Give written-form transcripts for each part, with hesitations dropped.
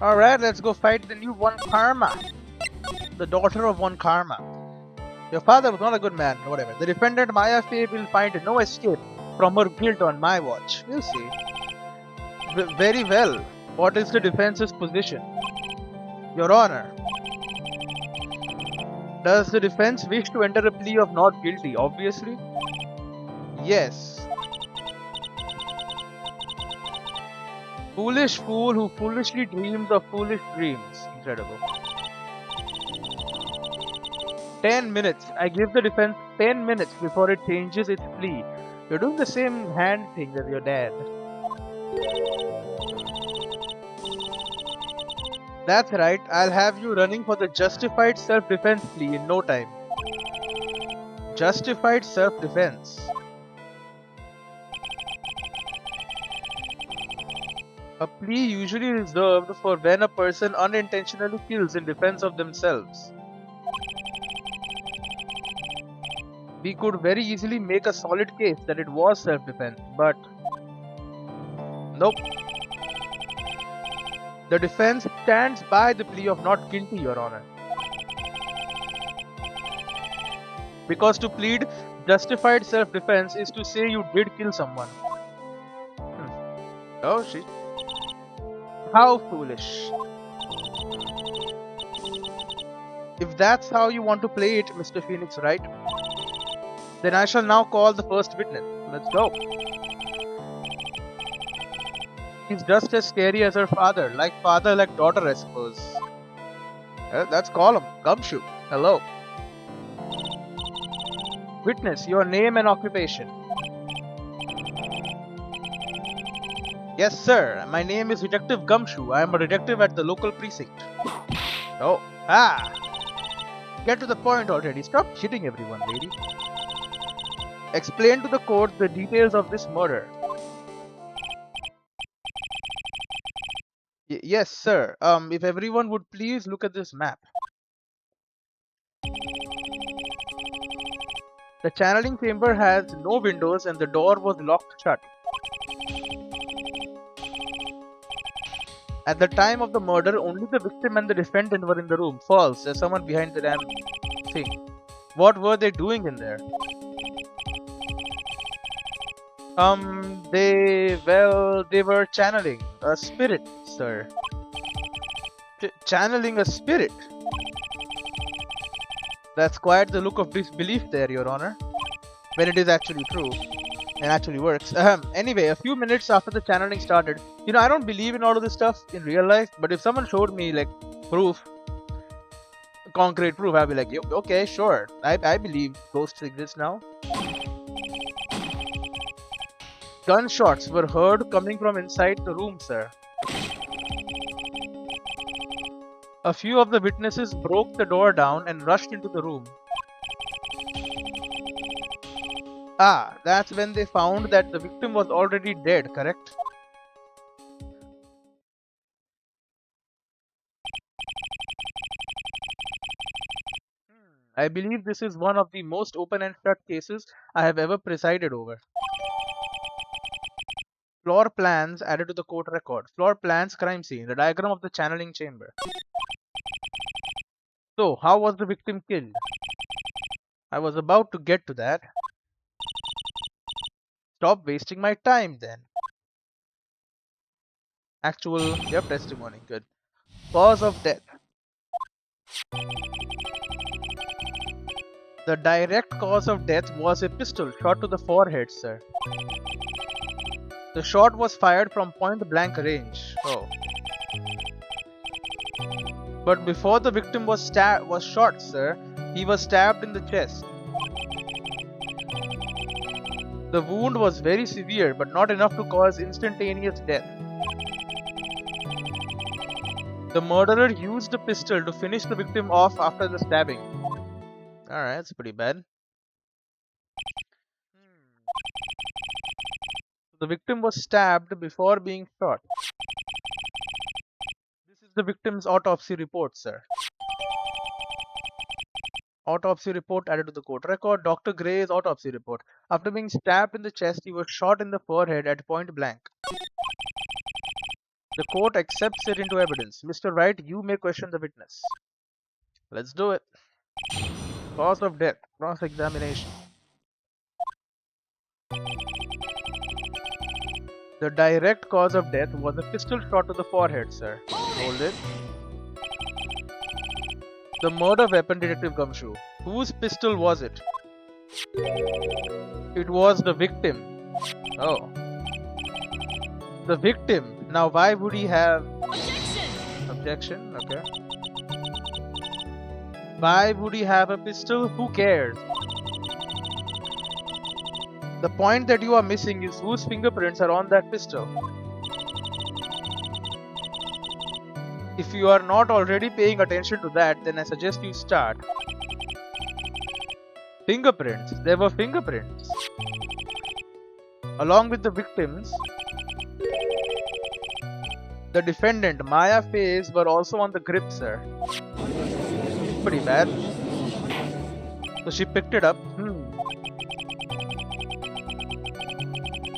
Alright, let's go fight the new One Karma. The daughter of One Karma. Your father was not a good man, or whatever. The defendant Maya Fey will find no escape from her guilt on my watch. We'll see. Very well. What is the defense's position? Your Honor. Does the defense wish to enter a plea of not guilty? Obviously. Yes. Foolish fool who foolishly dreams of foolish dreams. Incredible. 10 minutes. I give the defense 10 minutes before it changes its plea. You're doing the same hand thing as your dad. That's right. I'll have you running for the justified self-defense plea in no time. Justified self-defense. A plea usually reserved for when a person unintentionally kills in defense of themselves. We could very easily make a solid case that it was self-defense, but nope. The defense stands by the plea of not guilty, Your Honor. Because to plead justified self-defense is to say you did kill someone. Oh shit. How foolish. If that's how you want to play it, Mr. Phoenix Wright, then I shall now call the first witness. Let's go. He's just as scary as her father. Like father, like daughter, I suppose. Let's call him. Gumshoe. Hello. Witness, your name and occupation. Yes, sir. My name is Detective Gumshoe. I am a detective at the local precinct. Oh. Ah! Get to the point already. Stop hitting everyone, lady. Explain to the court the details of this murder. Yes, sir. If everyone would please look at this map. The channeling chamber has no windows and the door was locked shut. At the time of the murder, only the victim and the defendant were in the room. False. There's someone behind the damn thing. What were they doing in there? They were channeling a spirit, sir. Channeling a spirit? That's quite the look of disbelief there, Your Honor. When it is actually true. And actually works. Anyway, a few minutes after the channeling started, you know, I don't believe in all of this stuff in real life, but if someone showed me, like, proof, concrete proof, I'd be like, okay, sure. I believe ghosts exist now. Gunshots were heard coming from inside the room, sir. A few of the witnesses broke the door down and rushed into the room. Ah, that's when they found that the victim was already dead, correct? I believe this is one of the most open and shut cases I have ever presided over. Floor plans added to the court record. Floor plans, crime scene, the diagram of the channeling chamber. So, how was the victim killed? I was about to get to that. Stop wasting my time then. Actual, testimony, good. Cause of death. The direct cause of death was a pistol shot to the forehead, sir. The shot was fired from point blank range. Oh. But before the victim was shot, sir, he was stabbed in the chest. The wound was very severe, but not enough to cause instantaneous death. The murderer used the pistol to finish the victim off after the stabbing. Alright, that's pretty bad. The victim was stabbed before being shot. This is the victim's autopsy report, sir. Autopsy report added to the court record. Dr. Gray's autopsy report. After being stabbed in the chest, he was shot in the forehead at point blank. The court accepts it into evidence. Mr. Wright, you may question the witness. Let's do it. Cause of death. Cross-examination. The direct cause of death was a pistol shot to the forehead, sir. Hold it. The murder weapon, Detective Gumshoe. Whose pistol was it? It was the victim. Oh. The victim. Now why would he have... Objection? Okay. Why would he have a pistol? Who cares? The point that you are missing is whose fingerprints are on that pistol. If you are not already paying attention to that, then I suggest you start. Fingerprints. There were fingerprints. Along with the victims, the defendant, Maya Faye's, were also on the grip, sir. Pretty bad. So she picked it up.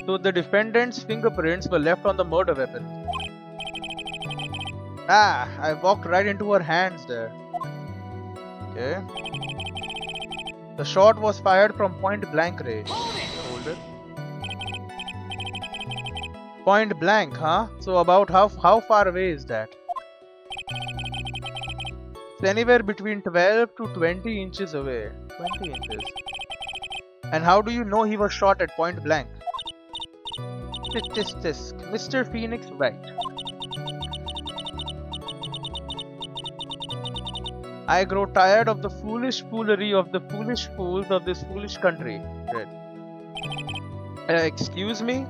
So the defendant's fingerprints were left on the murder weapon. Ah, I walked right into her hands there. Okay. The shot was fired from point blank range. Hold it. Point blank, huh? So about how far away is that? It's anywhere between 12 to 20 inches away. 20 inches. And how do you know he was shot at point blank? Tisk. Mr. Phoenix Wright. I grow tired of the foolish foolery of the foolish fools of this foolish country. Excuse me?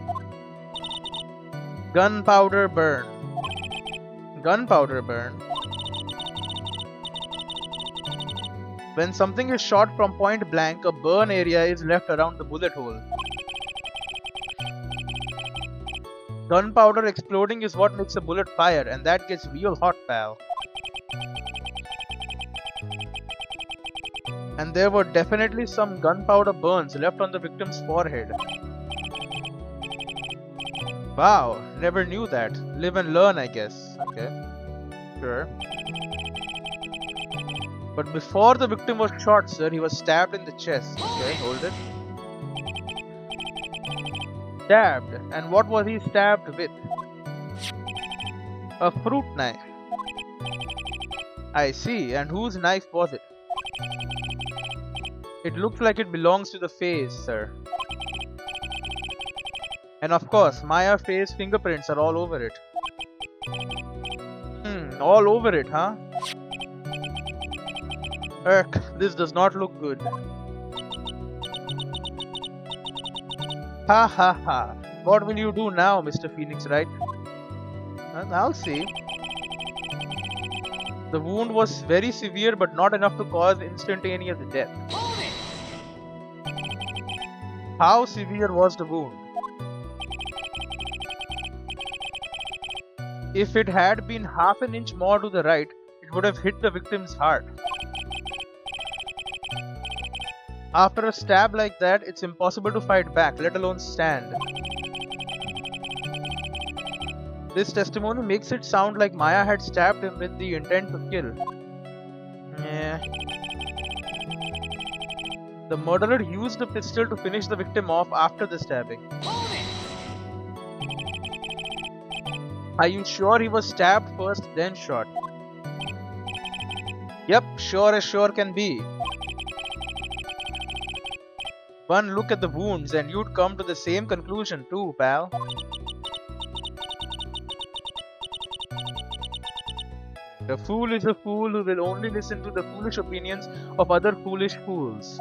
Gunpowder burn. Gunpowder burn? When something is shot from point blank, a burn area is left around the bullet hole. Gunpowder exploding is what makes a bullet fire, and that gets real hot, pal. And there were definitely some gunpowder burns left on the victim's forehead. Wow, never knew that. Live and learn, I guess. Okay, sure. But before the victim was shot, sir, he was stabbed in the chest. Okay, hold it. Stabbed. And what was he stabbed with? A fruit knife. I see. And whose knife was it? It looks like it belongs to the face, sir. And of course, Maya Faye's fingerprints are all over it. All over it, huh? This does not look good. Ha ha ha. What will you do now, Mr. Phoenix Wright? I'll see. The wound was very severe but not enough to cause instantaneous death. How severe was the wound? If it had been half an inch more to the right, it would have hit the victim's heart. After a stab like that, it's impossible to fight back, let alone stand. This testimony makes it sound like Maya had stabbed him with the intent to kill. Yeah. The murderer used the pistol to finish the victim off after the stabbing. Are you sure he was stabbed first, then shot? Yep, sure as sure can be. One look at the wounds and you'd come to the same conclusion too, pal. A fool is a fool who will only listen to the foolish opinions of other foolish fools.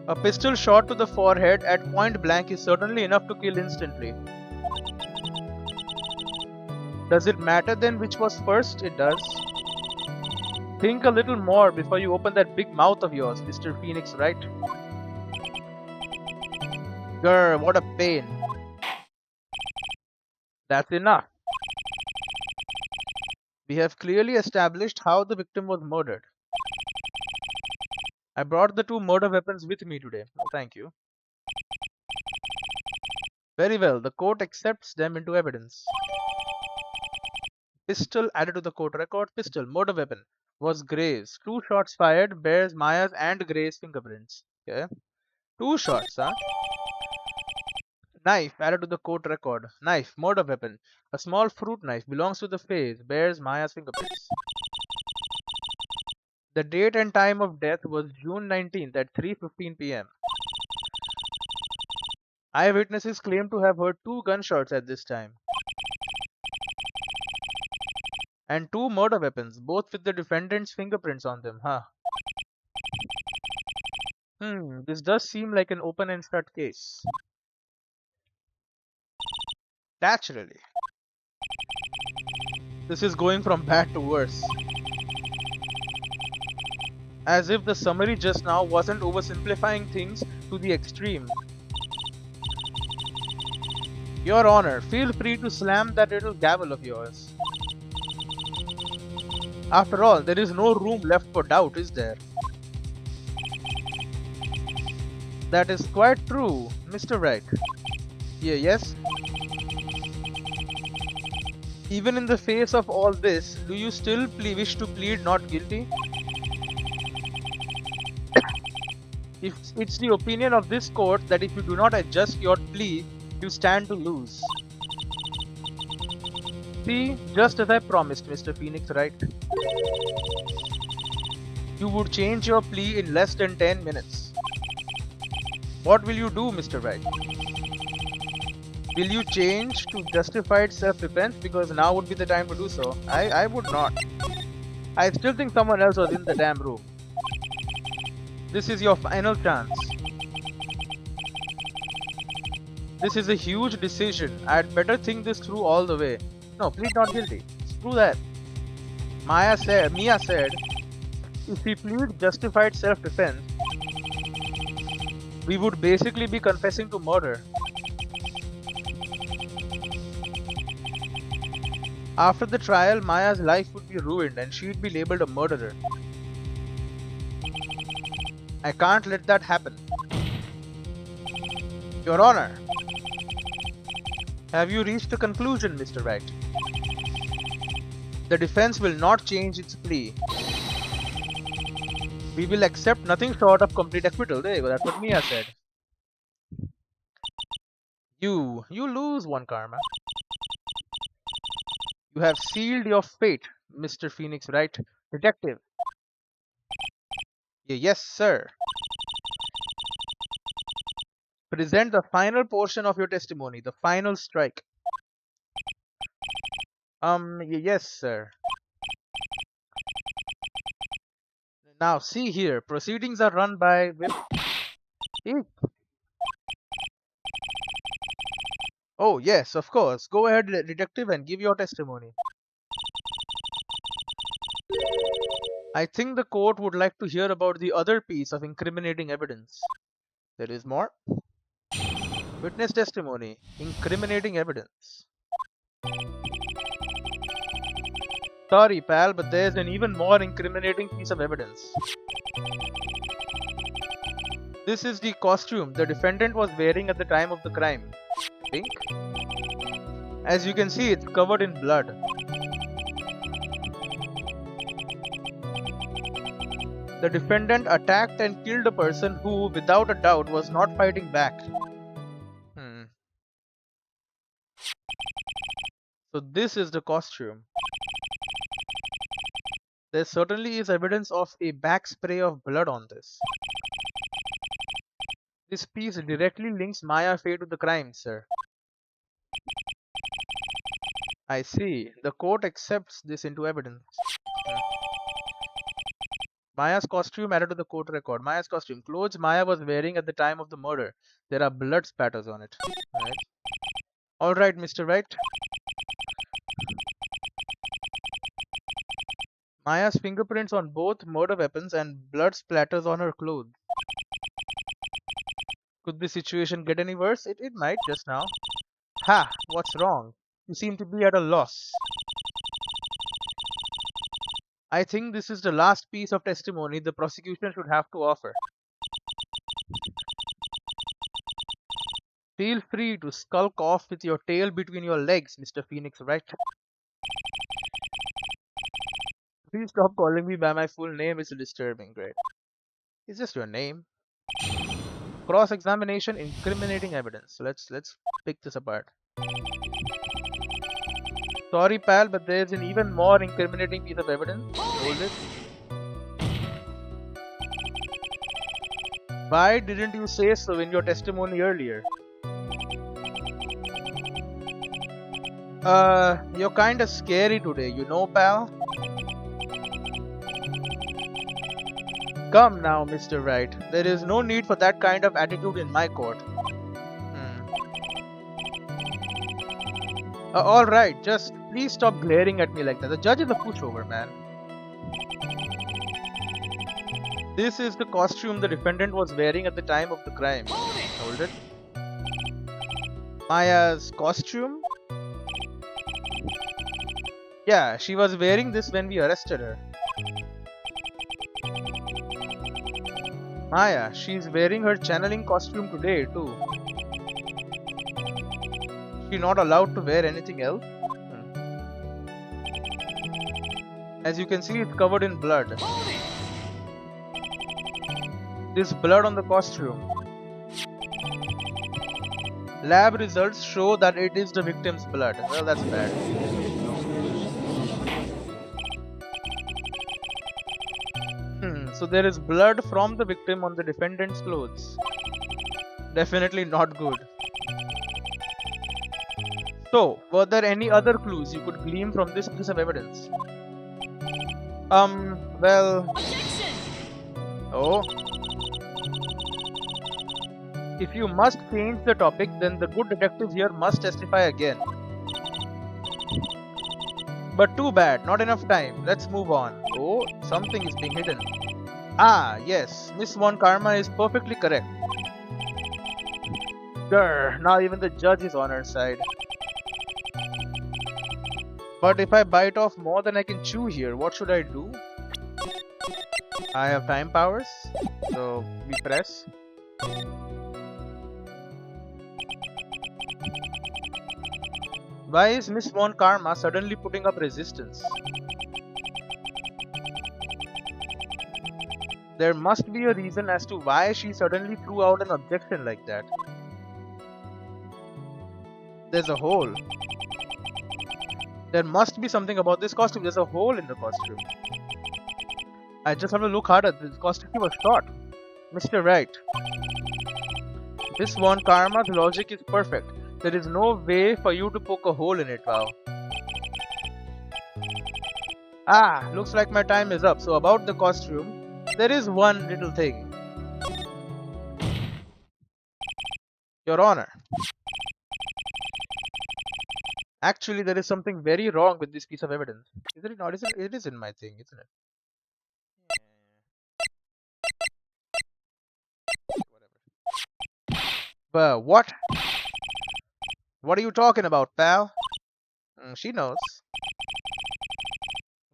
A pistol shot to the forehead at point blank is certainly enough to kill instantly. Does it matter then which was first? It does. Think a little more before you open that big mouth of yours, Mr. Phoenix Wright. Grr, what a pain. That's enough. We have clearly established how the victim was murdered. I brought the two murder weapons with me today. Oh, thank you. Very well, the court accepts them into evidence. Pistol added to the court record. Pistol, murder weapon, was Gray's. Two shots fired bears Maya's and Gray's fingerprints. Okay. Two shots, huh? Knife added to the court record. Knife, murder weapon. A small fruit knife belongs to the face, bears Maya's fingerprints. The date and time of death was June 19th at 3:15 p.m. Eyewitnesses claim to have heard two gunshots at this time. And two murder weapons, both with the defendant's fingerprints on them, huh? This does seem like an open and shut case. Naturally. This is going from bad to worse. As if the summary just now wasn't oversimplifying things to the extreme. Your Honor, feel free to slam that little gavel of yours. After all, there is no room left for doubt, is there? That is quite true, Mr. Wright. Yes? Even in the face of all this, do you still wish to plead not guilty? If it's the opinion of this court that if you do not adjust your plea, you stand to lose. See, just as I promised, Mr. Phoenix Wright. You would change your plea in less than 10 minutes. What will you do, Mr. Wright? Will you change to justified self-defense because now would be the time to do so? I would not. I still think someone else was in the damn room. This is your final chance. This is a huge decision. I'd better think this through all the way. No, plead not guilty. Screw that. Mia said, if we plead justified self-defense, we would basically be confessing to murder. After the trial, Maya's life would be ruined and she'd be labeled a murderer. I can't let that happen. Your Honor, have you reached a conclusion, Mr. Wright? The defense will not change its plea. We will accept nothing short of complete acquittal. There you go, that's what Mia said. You lose one karma. You have sealed your fate, Mr. Phoenix Wright. Detective. Yes, sir. Present the final portion of your testimony, the final strike. Yes, sir. Now, see here, proceedings are run by Oh, yes, of course. Go ahead, detective, and give your testimony. I think the court would like to hear about the other piece of incriminating evidence. There is more. Witness testimony. Incriminating evidence. Sorry, pal, but there's an even more incriminating piece of evidence. This is the costume the defendant was wearing at the time of the crime. Pink. As you can see, it's covered in blood. The defendant attacked and killed a person who, without a doubt, was not fighting back. So this is the costume. There certainly is evidence of a back spray of blood on this. This piece directly links Maya Fey to the crime, sir. I see. The court accepts this into evidence. Maya's costume added to the court record. Maya's costume. Clothes Maya was wearing at the time of the murder. There are blood spatters on it. Right. Alright, Mr. Wright. Maya's fingerprints on both murder weapons and blood splatters on her clothes. Could the situation get any worse? It might just now. Ha! What's wrong? You seem to be at a loss. I think this is the last piece of testimony the prosecution should have to offer. Feel free to skulk off with your tail between your legs, Mr. Phoenix Wright. Please stop calling me by my full name. It's disturbing, great. It's just your name. Cross-examination, incriminating evidence. So let's pick this apart. Sorry, pal, but there's an even more incriminating piece of evidence. Hold it. Why didn't you say so in your testimony earlier? You're kinda scary today, you know, pal? Come now, Mr. Wright. There is no need for that kind of attitude in my court. Alright, just please stop glaring at me like that. The judge is a pushover, man. This is the costume the defendant was wearing at the time of the crime. Hold it. Maya's costume? Yeah, she was wearing this when we arrested her. Maya, she's wearing her channeling costume today too. She's not allowed to wear anything else? As you can see, it's covered in blood. This blood on the costume. Lab results show that it is the victim's blood. Well, that's bad. So there is blood from the victim on the defendant's clothes. Definitely not good. So, were there any other clues you could glean from this piece of evidence? Well... Objection! Oh. If you must change the topic, then the good detective here must testify again. But too bad, not enough time. Let's move on. Oh, something is being hidden. Ah, yes, Miss Von Karma is perfectly correct. Grr, now even the judge is on her side. But if I bite off more than I can chew here, what should I do? I have time powers, so we press. Why is Miss Von Karma suddenly putting up resistance? There must be a reason as to why she suddenly threw out an objection like that. There's a hole. There must be something about this costume. There's a hole in the costume. I just have to look harder. This costume was short. Mr. Wright. Miss Von Karma's logic is perfect. There is no way for you to poke a hole in it, wow. Ah, looks like my time is up. So about the costume, there is one little thing. Your Honor. Actually, there is something very wrong with this piece of evidence. Is it not? It is in my thing, isn't it? But what? What are you talking about, pal? She knows.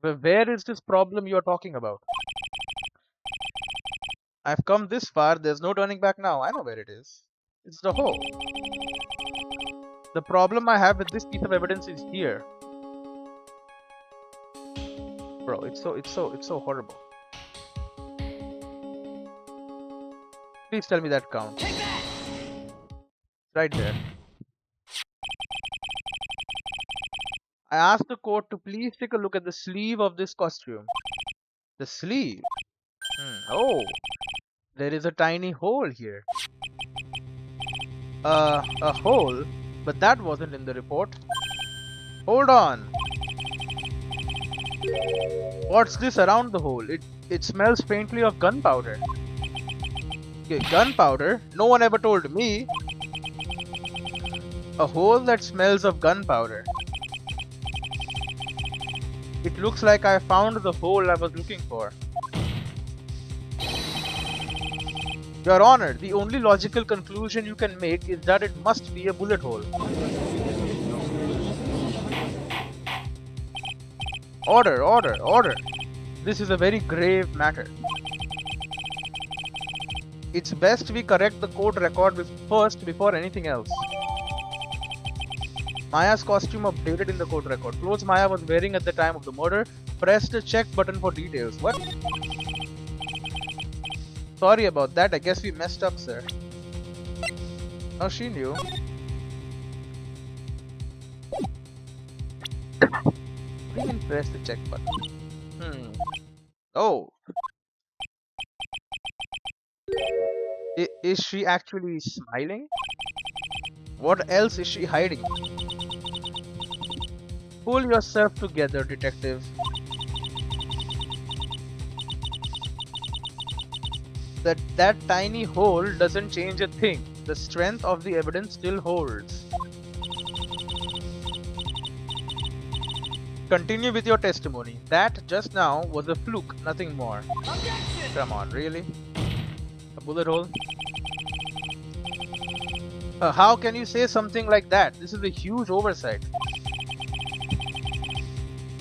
But where is this problem you are talking about? I've come this far, there's no turning back now. I know where it is. It's the hole. The problem I have with this piece of evidence is here. Bro, it's so horrible. Please tell me that counts. Take that! Right there. I asked the court to please take a look at the sleeve of this costume. The sleeve? Oh, there is a tiny hole here. A hole? But that wasn't in the report. Hold on. What's this around the hole? It smells faintly of gunpowder. Okay, gunpowder? No one ever told me. A hole that smells of gunpowder. It looks like I found the hole I was looking for. Your Honor, the only logical conclusion you can make is that it must be a bullet hole. Order, order, order. This is a very grave matter. It's best we correct the court record first before anything else. Maya's costume updated in the court record. Clothes Maya was wearing at the time of the murder. Press the check button for details. What? Sorry about that. I guess we messed up, sir. Oh, she knew. What do you mean press the check button? Oh. Is she actually smiling? What else is she hiding? Pull yourself together, detective. That tiny hole doesn't change a thing. The strength of the evidence still holds. Continue with your testimony. That just now was a fluke, nothing more. Objection! Come on, really? A bullet hole? How can you say something like that? This is a huge oversight.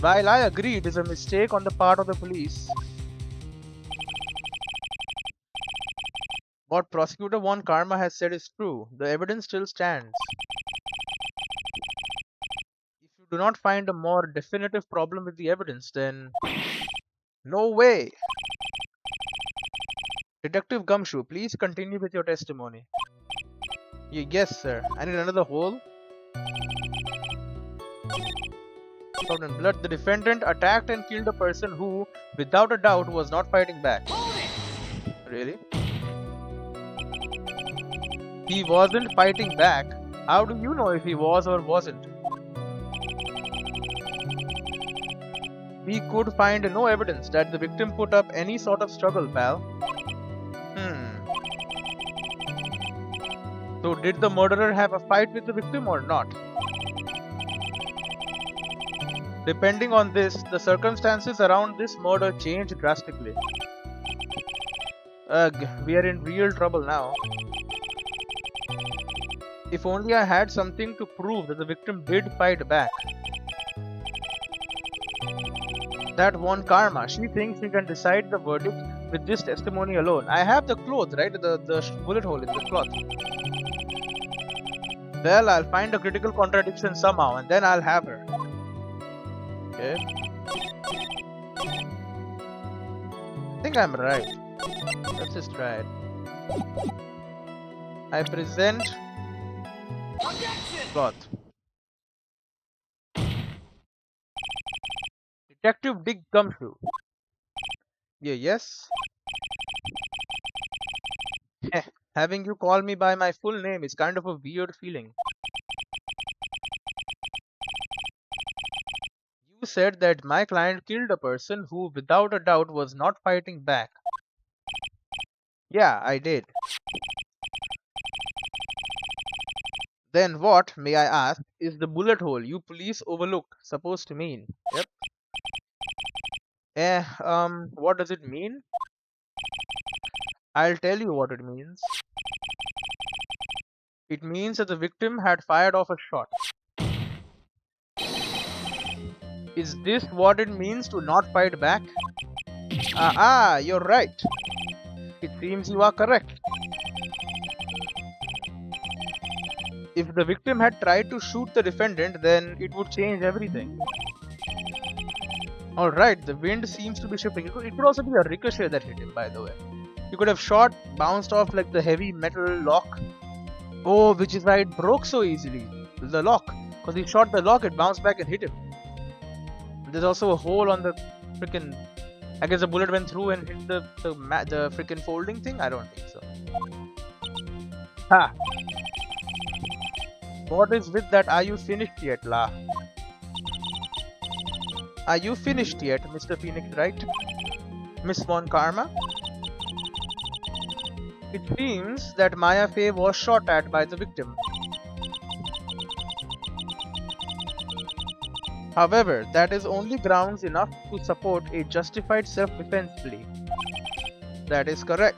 While I agree it is a mistake on the part of the police, what Prosecutor Von Karma has said is true. The evidence still stands. If you do not find a more definitive problem with the evidence, then no way. Detective Gumshoe, please continue with your testimony. Yes, sir. I need another hole. Covered in blood, the defendant attacked and killed a person who, without a doubt, was not fighting back. Really? He wasn't fighting back. How do you know if he was or wasn't? We could find no evidence that the victim put up any sort of struggle, pal. So did the murderer have a fight with the victim or not? Depending on this, the circumstances around this murder change drastically. Ugh, we are in real trouble now. If only I had something to prove that the victim did fight back. That Von Karma, she thinks she can decide the verdict with this testimony alone. I have the clothes, right? The bullet hole in the cloth. Well, I'll find a critical contradiction somehow and then I'll have her. Okay. I think I'm right. Let's just try it. I present cloth. Detective Dick Gumshoe. Yes. Having you call me by my full name is kind of a weird feeling. You said that my client killed a person who, without a doubt, was not fighting back. Yeah, I did. Then what, may I ask, is the bullet hole you police overlook supposed to mean? Yep. What does it mean? I'll tell you what it means. It means that the victim had fired off a shot. Is this what it means to not fight back? You're right. It seems you are correct. If the victim had tried to shoot the defendant, then it would change everything. Alright, the wind seems to be shifting. It could also be a ricochet that hit him, by the way. You could have shot, bounced off like the heavy metal lock. Oh, which is why it broke so easily. The lock. Because he shot the lock, it bounced back and hit him. There's also a hole on the freaking... I guess the bullet went through and hit the freaking folding thing? I don't think so. Ha! What is with that? Are you finished yet, La? Are you finished yet, Mr. Phoenix Wright? Miss Von Karma? It seems that Maya Fey was shot at by the victim. However, that is only grounds enough to support a justified self-defense plea. That is correct.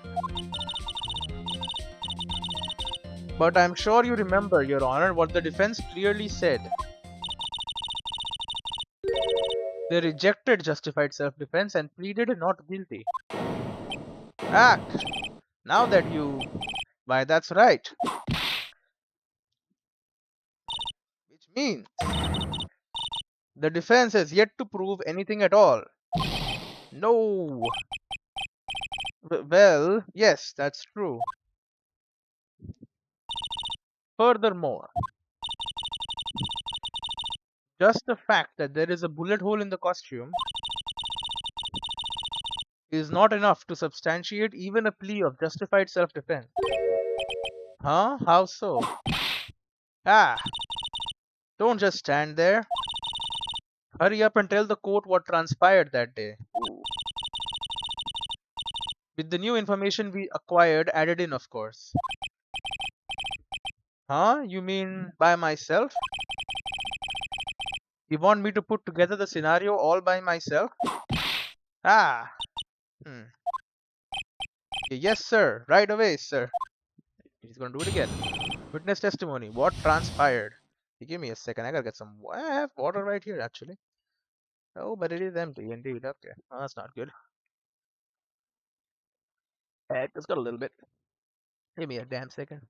But I'm sure you remember, Your Honor, what the defense clearly said. They rejected justified self-defense and pleaded not guilty. Act! Now that you. Why, that's right. Which means the defense has yet to prove anything at all. No. Well, yes, that's true. Furthermore, just the fact that there is a bullet hole in the costume is not enough to substantiate even a plea of justified self defense. Huh? How so? Ah, don't just stand there. Hurry up and tell the court what transpired that day. With the new information we acquired added in, of course. Huh? You mean by myself? You want me to put together the scenario all by myself? Ah. Hmm. Yes, sir. Right away, sir. He's gonna do it again. Witness testimony. What transpired? Give me a second. I gotta get some. I have water right here, actually. Oh, but it is empty indeed. Okay. Oh, that's not good. Heck, it's got a little bit. Give me a damn second.